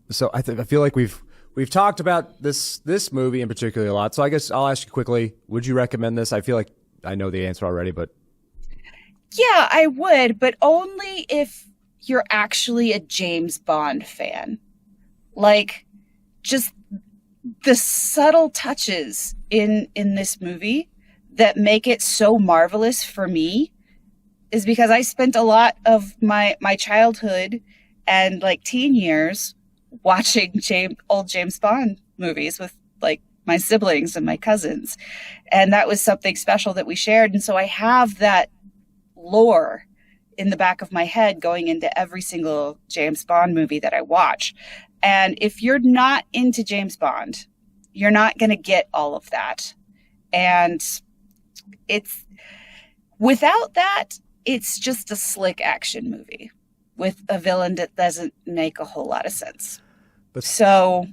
So I feel like we've talked about this movie in particular a lot. So I guess I'll ask you quickly: would you recommend this? I feel like I know the answer already, but Yeah, I would, but only if you're actually a James Bond fan. Like, just the subtle touches in this movie that make it so marvelous for me is because I spent a lot of my childhood and like teen years watching old James Bond movies with like my siblings and my cousins, and that was something special that we shared. And so I have that lore in the back of my head going into every single James Bond movie that I watch. And if you're not into James Bond, you're not going to get all of that. And it's without that, it's just a slick action movie with a villain that doesn't make a whole lot of sense. but So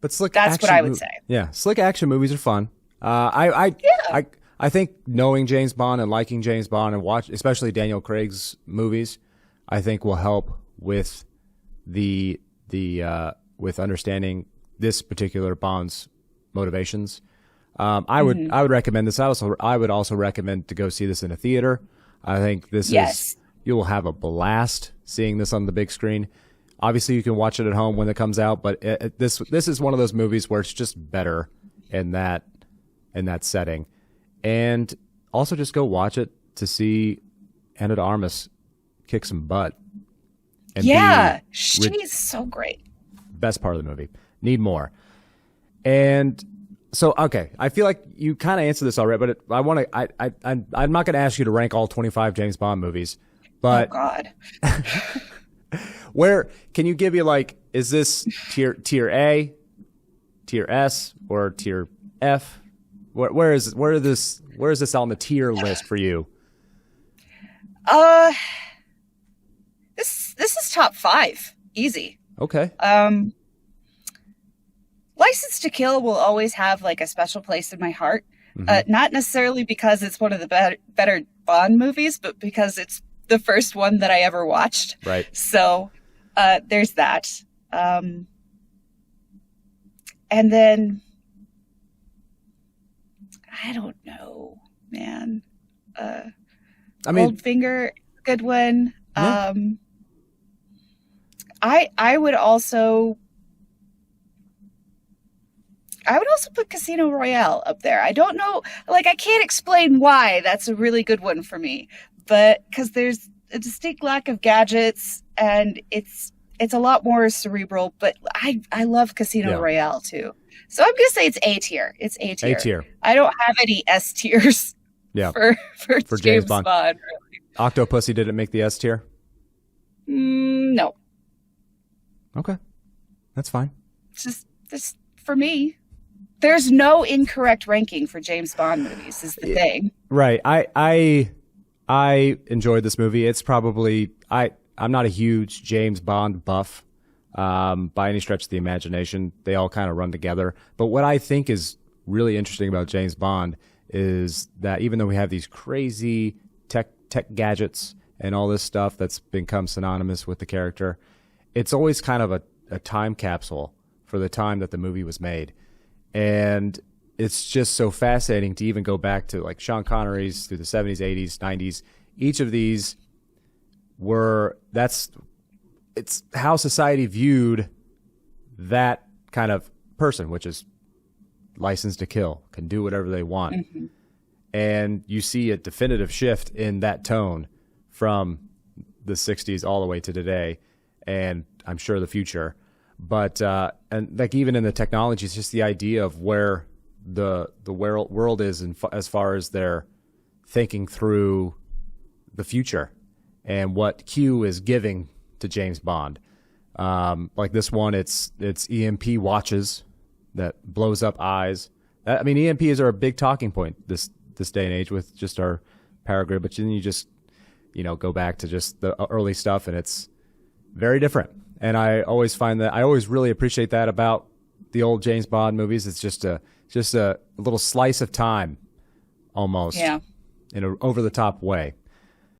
but slick that's what action I would say. yeah, slick action movies are fun. Yeah. I think knowing James Bond and liking James Bond and watch especially Daniel Craig's movies, I think will help with the with understanding this particular Bond's motivations. I would recommend this. I would also recommend to go see this in a theater. I think this Yes. is you will have a blast seeing this on the big screen. Obviously, you can watch it at home when it comes out, but this is one of those movies where it's just better in that setting. And also just go watch it to see Anna de Armas kick some butt. And Yeah. be She's so great. best part of the movie. Need more. And so, okay, I feel like you kind of answered this already, but I want to. I'm not going to ask you to rank all 25 James Bond movies, Oh but God. where can you give me like, is this tier A, tier S, or tier F? Where is this on the tier list for you? Uh this is top 5. Easy. Okay, License to Kill will always have like a special place in my heart. Not necessarily because it's one of the better Bond movies, but because it's the first one that I ever watched. right. So there's that. And then I don't know, man. I mean, Goldfinger, good one. yeah, I would also put Casino Royale up there. I don't know, like I can't explain why that's a really good one for me, but because there's a distinct lack of gadgets and it's a lot more cerebral. But I love Casino yeah, Royale too. So I'm gonna say it's A tier. It's A A tier. tier. I don't have any S tiers Yeah, for for James James Bond. Bond. Octopussy didn't make the S tier. No, Okay, that's fine. it's just this for me. There's no incorrect ranking for James Bond movies. Is the thing. Right. I enjoyed this movie. It's probably I'm not a huge James Bond buff by any stretch of the imagination. They all kind of run together. But what I think is really interesting about James Bond is that even though we have these crazy tech gadgets and all this stuff that's become synonymous with the character, it's always kind of a time capsule for the time that the movie was made. And it's just so fascinating to even go back to like Sean Connery's through the 70s, 80s, 90s. Each of these it's how society viewed that kind of person, which is licensed to kill, can do whatever they want. And you see a definitive shift in that tone from the 60s all the way to today, and I'm sure the future. But and like even in the technology, it's just the idea of where the world is as far as they're thinking through the future and what Q is giving to James Bond. Like this one, it's EMP watches that blows up eyes. I mean, EMPs are a big talking point this day and age with just our power grid. But then you just go back to just the early stuff, and it's very different. And I always find that I always really appreciate that about the old James Bond movies. It's just a little slice of time, almost, Yeah. in an over the top way.